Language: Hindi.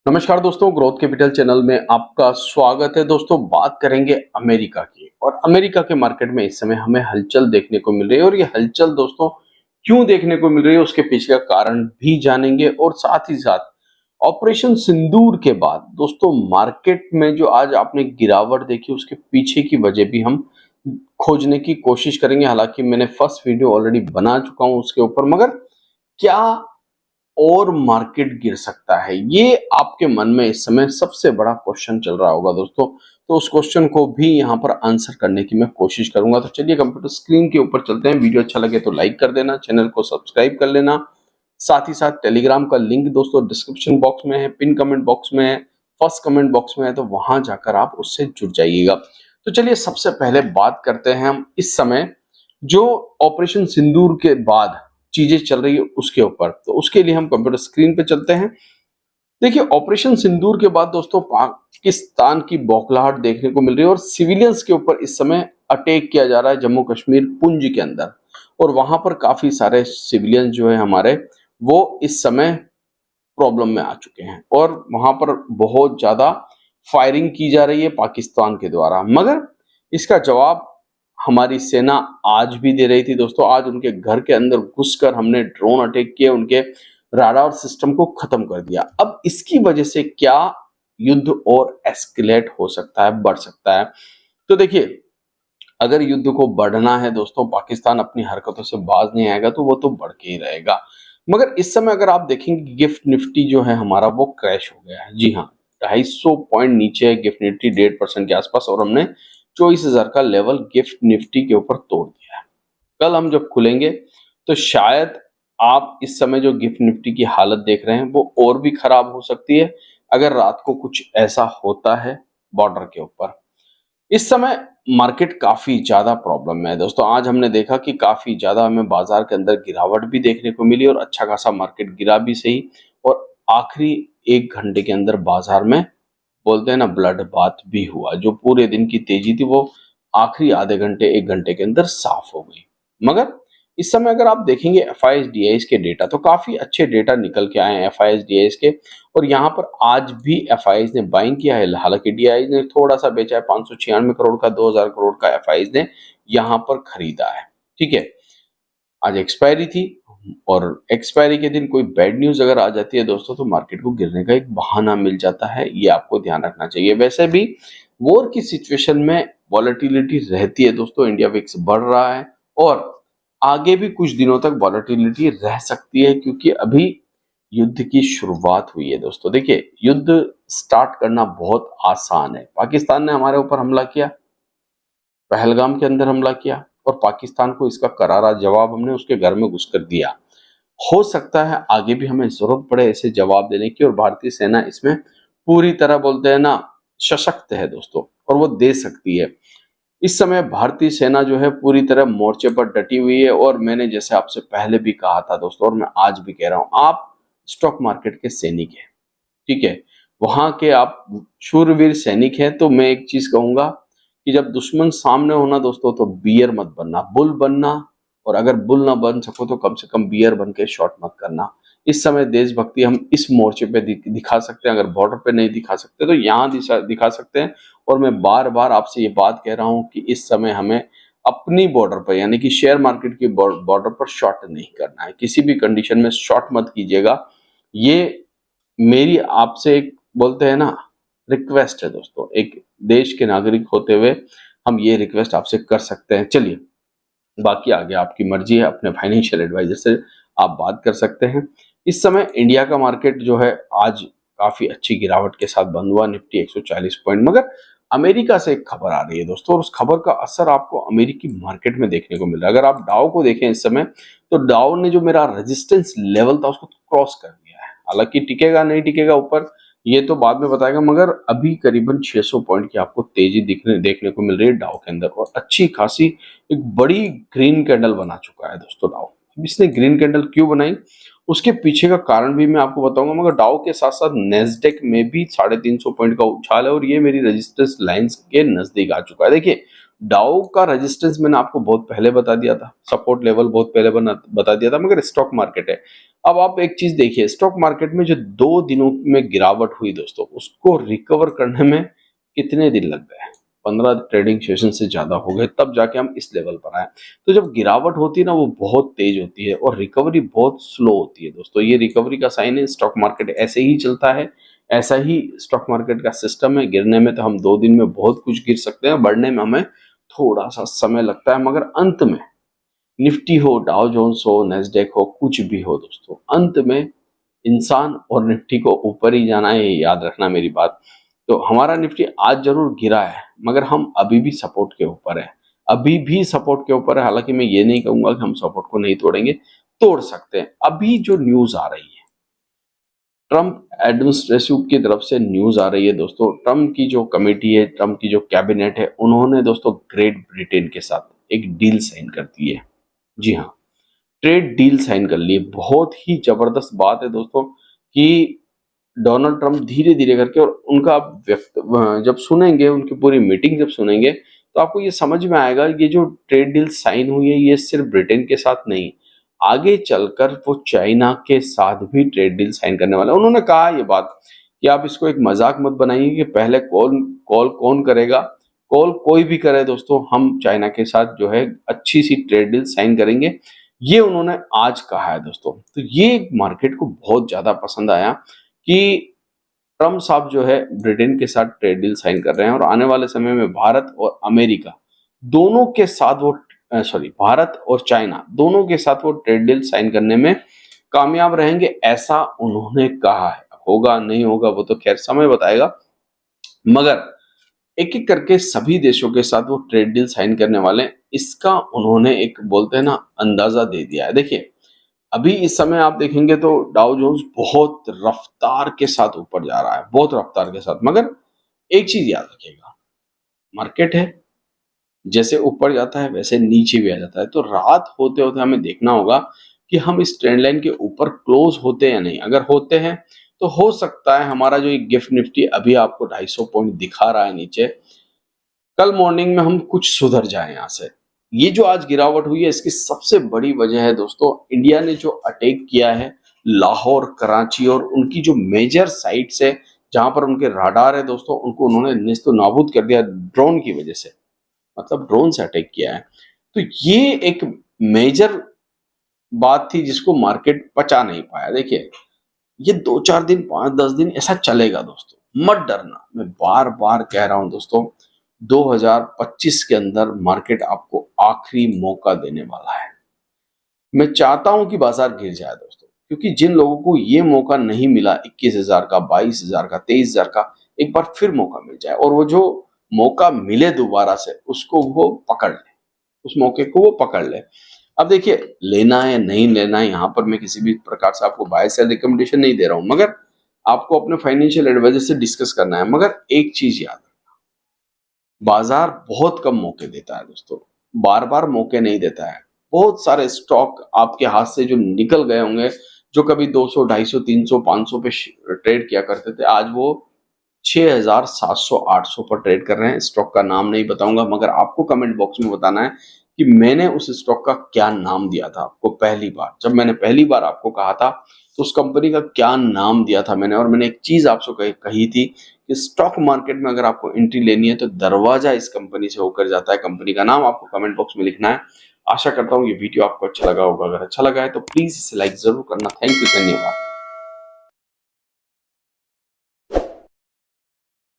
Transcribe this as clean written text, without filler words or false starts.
नमस्कार दोस्तों, ग्रोथ कैपिटल चैनल में आपका स्वागत है। दोस्तों, बात करेंगे अमेरिका की और अमेरिका के मार्केट में इस समय हमें हलचल देखने को मिल रही है और ये हलचल दोस्तों क्यों देखने को मिल रही है उसके पीछे का कारण भी जानेंगे और साथ ही साथ ऑपरेशन सिंदूर के बाद दोस्तों मार्केट में जो आज आपने गिरावट देखी उसके पीछे की वजह भी हम खोजने की कोशिश करेंगे। हालांकि मैंने फर्स्ट वीडियो ऑलरेडी बना चुका हूं उसके ऊपर, मगर क्या और मार्केट गिर सकता है, ये आपके मन में इस समय सबसे बड़ा क्वेश्चन चल रहा होगा दोस्तों। तो उस क्वेश्चन को भी यहाँ पर आंसर करने की मैं कोशिश करूंगा। तो चलिए कंप्यूटर स्क्रीन के ऊपर चलते हैं। वीडियो अच्छा लगे तो लाइक कर देना, चैनल को सब्सक्राइब कर लेना। साथ ही साथ टेलीग्राम का लिंक दोस्तों डिस्क्रिप्शन बॉक्स में है, पिन कमेंट बॉक्स में है, फर्स्ट कमेंट बॉक्स में है, तो वहां जाकर आप उससे जुड़ जाइएगा। तो चलिए सबसे पहले बात करते हैं हम इस समय जो ऑपरेशन सिंदूर के बाद चीजें चल रही है उसके ऊपर। तो उसके लिए हम कंप्यूटर स्क्रीन पे चलते हैं। देखिए, ऑपरेशन सिंदूर के बाद दोस्तों पाकिस्तान की बौखलाहट देखने को मिल रही है और सिविलियंस के ऊपर इस समय अटैक किया जा रहा है जम्मू कश्मीर पुंछ के अंदर। और वहां पर काफी सारे सिविलियंस जो है हमारे, वो इस समय प्रॉब्लम में आ चुके हैं और वहां पर बहुत ज्यादा फायरिंग की जा रही है पाकिस्तान के द्वारा। मगर इसका जवाब हमारी सेना आज भी दे रही थी दोस्तों। आज उनके घर के अंदर घुसकर हमने ड्रोन अटैक किए, उनके राडार सिस्टम को खत्म कर दिया। अब इसकी वजह से क्या युद्ध और एस्केलेट हो सकता है, बढ़ सकता है। तो देखिए, अगर युद्ध को बढ़ना है दोस्तों, पाकिस्तान अपनी हरकतों से बाज नहीं आएगा तो वो तो बढ़ के ही रहेगा। मगर इस समय अगर आप देखेंगे गिफ्ट निफ्टी जो है हमारा वो क्रैश हो गया है। जी हाँ, 250 पॉइंट नीचे है गिफ्ट निफ्टी, 1.5% के आसपास, और हमने 24,000 का लेवल गिफ्ट निफ्टी के ऊपर तोड़ दिया है। कल हम जब खुलेंगे तो शायद आप इस समय जो गिफ्ट निफ्टी की हालत देख रहे हैं वो और भी खराब हो सकती है अगर रात को कुछ ऐसा होता है बॉर्डर के ऊपर। इस समय मार्केट काफी ज्यादा प्रॉब्लम में है दोस्तों। आज हमने देखा कि काफी ज्यादा हमें बाजार के अंदर गिरावट भी देखने को मिली और अच्छा खासा मार्केट गिरा भी सही। और आखिरी 1 घंटे के अंदर बाजार में बोलते हैं ना ब्लड बात भी हुआ। जो पूरे दिन की तेजी थी वो आखिरी आधे घंटे 1 घंटे के अंदर साफ हो गई। मगर इस समय अगर आप देखेंगे एफआईएस के डेटा तो काफी अच्छे डेटा निकल के आए हैं एफआईएस के। और यहाँ पर आज भी एफआईएस ने बाइंग किया है। हालांकि डीआईएस ने थोड़ा सा बेचा है, 596 करोड़ का, 2000 करोड़ का एफआईएस ने यहाँ पर खरीदा है। ठीक है, आज एक्सपायरी थी और एक्सपायरी के दिन कोई बैड न्यूज अगर आ जाती है दोस्तों तो मार्केट को गिरने का एक बहाना मिल जाता है। ये आपको ध्यान रखना चाहिए। वैसे भी वॉर की सिचुएशन में वॉलेटिलिटी रहती है दोस्तों। इंडिया विक्स बढ़ रहा है और आगे भी कुछ दिनों तक वॉलेटिलिटी रह सकती है क्योंकि अभी युद्ध की शुरुआत हुई है दोस्तों। देखिए, युद्ध स्टार्ट करना बहुत आसान है। पाकिस्तान ने हमारे ऊपर हमला किया, पहलगाम के अंदर हमला किया और पाकिस्तान को इसका करारा जवाब हमने उसके घर में घुसकर दिया। हो सकता है आगे भी हमें जरूरत पड़े ऐसे जवाब देने की और भारतीय सेना इसमें पूरी तरह बोलते हैं ना सशक्त है दोस्तों और वो दे सकती है। इस समय भारतीय सेना जो है पूरी तरह मोर्चे पर डटी हुई है और मैंने जैसे आपसे पहले भी कहा था दोस्तों और मैं आज भी कह रहा हूं, आप स्टॉक मार्केट के सैनिक हैं। ठीक है, वहां के आप शूरवीर सैनिक हैं। तो मैं एक चीज कहूंगा कि जब दुश्मन सामने होना दोस्तों तो बियर मत बनना, बुल बनना। और अगर बुल ना बन सको तो कम से कम बियर बन के शॉट मत करना। इस समय देशभक्ति हम इस मोर्चे पे दिखा सकते हैं। अगर बॉर्डर पे नहीं दिखा सकते तो यहाँ दिखा सकते हैं। और मैं बार बार आपसे ये बात कह रहा हूँ कि इस समय हमें अपनी बॉर्डर पर यानी कि शेयर मार्केट की बॉर्डर पर शॉर्ट नहीं करना है। किसी भी कंडीशन में शॉर्ट मत कीजिएगा। ये मेरी आपसे एक बोलते हैं ना रिक्वेस्ट है दोस्तों। एक देश के नागरिक होते हुए हम ये रिक्वेस्ट आपसे कर सकते हैं। चलिए, बाकी आगे आपकी मर्जी है, अपने फाइनेंशियल एडवाइजर से आप बात कर सकते हैं। इस समय इंडिया का मार्केट जो है आज काफी अच्छी गिरावट के साथ बंद हुआ, निफ्टी 140 पॉइंट। मगर अमेरिका से एक खबर आ रही है दोस्तों और उस खबर का असर आपको अमेरिकी मार्केट में देखने को मिल रहा है। अगर आप डाउ को देखें इस समय तो डाउ ने जो मेरा रेजिस्टेंस लेवल था उसको क्रॉस कर दिया है। हालांकि टिकेगा नहीं टिकेगा ऊपर ये तो बाद में बताएगा, मगर अभी करीबन 600 पॉइंट की आपको तेजी देखने को मिल रही है डाउ के अंदर और अच्छी खासी एक बड़ी ग्रीन कैंडल बना चुका है दोस्तों डाउ। अब इसने ग्रीन कैंडल क्यों बनाई उसके पीछे का कारण भी मैं आपको बताऊंगा। मगर डाउ के साथ साथ नेस्डेक में भी 350 पॉइंट का उछाल है और ये मेरी रेजिस्टेंस लाइंस के नजदीक आ चुका है। देखिए, डाउ का रेजिस्टेंस मैंने आपको बहुत पहले बता दिया था, सपोर्ट लेवल बहुत पहले बता दिया था, मगर स्टॉक मार्केट है। अब आप एक चीज देखिए, स्टॉक मार्केट में जो 2 दिनों में गिरावट हुई दोस्तों, उसको रिकवर करने में कितने दिन लग गए? 15 ट्रेडिंग सेशन से ज्यादा हो गए, तब जाके हम इस लेवल पर आए। तो जब गिरावट होती है ना, वो बहुत तेज होती है और रिकवरी बहुत स्लो होती है दोस्तों। ये रिकवरी का साइन है। स्टॉक मार्केट ऐसे ही चलता है, ऐसा ही स्टॉक मार्केट का सिस्टम है। गिरने में तो हम 2 दिन में बहुत कुछ गिर सकते हैं, बढ़ने में हमें थोड़ा सा समय लगता है, मगर अंत में निफ्टी हो, डाउ जोन्स हो, नेस्डेक हो, कुछ भी हो दोस्तों, अंत में इंसान और निफ्टी को ऊपर ही जाना है, ये याद रखना मेरी बात। तो हमारा निफ्टी आज जरूर गिरा है, मगर हम अभी भी सपोर्ट के ऊपर है, अभी भी सपोर्ट के ऊपर है। हालांकि मैं ये नहीं कहूंगा कि हम सपोर्ट को नहीं तोड़ेंगे, तोड़ सकते हैं। अभी जो न्यूज आ रही है, ट्रम्प एडमिनिस्ट्रेशन की तरफ से न्यूज आ रही है दोस्तों, ट्रम्प की जो कमेटी है, ट्रम्प की जो कैबिनेट है, उन्होंने दोस्तों ग्रेट ब्रिटेन के साथ एक डील साइन कर दी है। जी हाँ, ट्रेड डील साइन कर ली है। बहुत ही जबरदस्त बात है दोस्तों कि डोनाल्ड ट्रम्प धीरे धीरे करके, और उनका आप जब सुनेंगे, उनकी पूरी मीटिंग जब सुनेंगे, तो आपको ये समझ में आएगा, ये जो ट्रेड डील साइन हुई है, ये सिर्फ ब्रिटेन के साथ नहीं, आगे चलकर वो चाइना के साथ भी ट्रेड डील साइन करने वाला है। उन्होंने कहा ये बात कि आप इसको एक मजाक मत बनाइए कि पहले कॉल कॉल कौन करेगा। कॉल कोई भी करे दोस्तों, हम चाइना के साथ जो है अच्छी सी ट्रेड डील साइन करेंगे, ये उन्होंने आज कहा है दोस्तों। तो ये मार्केट को बहुत ज्यादा पसंद आया कि ट्रम्प साहब जो है ब्रिटेन के साथ ट्रेड डील साइन कर रहे हैं, और आने वाले समय में भारत और अमेरिका दोनों के साथ वो भारत और चाइना दोनों के साथ वो ट्रेड डील साइन करने में कामयाब रहेंगे, ऐसा उन्होंने कहा है। होगा नहीं होगा वो तो खैर समय बताएगा, मगर एक एक करके सभी देशों के साथ वो ट्रेड डील साइन करने वाले हैं, इसका उन्होंने एक बोलते हैं ना अंदाजा दे दिया है। देखिए, अभी इस समय आप देखेंगे तो डाउ जोन्स बहुत रफ्तार के साथ ऊपर जा रहा है, बहुत रफ्तार के साथ, मगर एक चीज याद रखिएगा, मार्केट है, जैसे ऊपर जाता है वैसे नीचे भी आ जाता है। तो रात होते होते हमें देखना होगा कि हम इस ट्रेंड लाइन के ऊपर क्लोज होते हैं या नहीं। अगर होते हैं तो हो सकता है हमारा जो एक गिफ्ट निफ्टी अभी आपको 250 पॉइंट दिखा रहा है नीचे, कल मॉर्निंग में हम कुछ सुधर जाए यहाँ से। ये जो आज गिरावट हुई है, इसकी सबसे बड़ी वजह है दोस्तों, इंडिया ने जो अटैक किया है लाहौर, कराची और उनकी जो मेजर साइट्स है, जहां पर उनके राडार है दोस्तों, उनको उन्होंने नेस्तो नाबूद कर दिया ड्रोन की वजह से, मतलब ड्रोन से अटैक किया है। तो ये एक मेजर बात थी जिसको मार्केट पचा नहीं पाया। देखिए, ये 2-4 दिन, 5-10 दिन ऐसा चलेगा दोस्तों, मत डरना। मैं बार बार कह रहा हूं दोस्तों, 2025 के अंदर मार्केट आपको आखिरी मौका देने वाला है। मैं चाहता हूं कि बाजार गिर जाए दोस्तों, क्योंकि जिन लोगों को ये मौका नहीं मिला, 21,000 का, 22,000 का, 23,000 का, एक बार फिर मौका मिल जाए, और वो जो मौका मिले दोबारा से, उसको वो पकड़ ले, उस मौके को वो पकड़ ले। अब देखिए, लेना है नहीं लेना है, यहाँ पर मैं किसी भी प्रकार से आपको बाय सेल रिकमेंडेशन नहीं दे रहा हूं, मगर आपको अपने फाइनेंशियल एडवाइजर से डिस्कस करना है। मगर एक चीज याद, बाजार बहुत कम मौके देता है दोस्तों, बार बार मौके नहीं देता है। बहुत सारे स्टॉक आपके हाथ से जो निकल गए होंगे, जो कभी 200, 250, 300, 500 पे ट्रेड किया करते थे, आज वो 6,000, 700, 800 पर ट्रेड कर रहे हैं। स्टॉक का नाम नहीं बताऊंगा, मगर आपको कमेंट बॉक्स में बताना है कि मैंने उस स्टॉक का क्या नाम दिया था आपको पहली बार। जब मैंने पहली बार आपको कहा था तो उस कंपनी का क्या नाम दिया था मैंने, और मैंने एक चीज आपसे कही थी कि स्टॉक मार्केट में अगर आपको एंट्री लेनी है तो दरवाजा इस कंपनी से होकर जाता है। कंपनी का नाम आपको कमेंट बॉक्स में लिखना है। आशा करता हूँ ये वीडियो आपको अच्छा लगा होगा। अगर अच्छा लगा है तो प्लीज इसे लाइक जरूर करना। थैंक यू, धन्यवाद।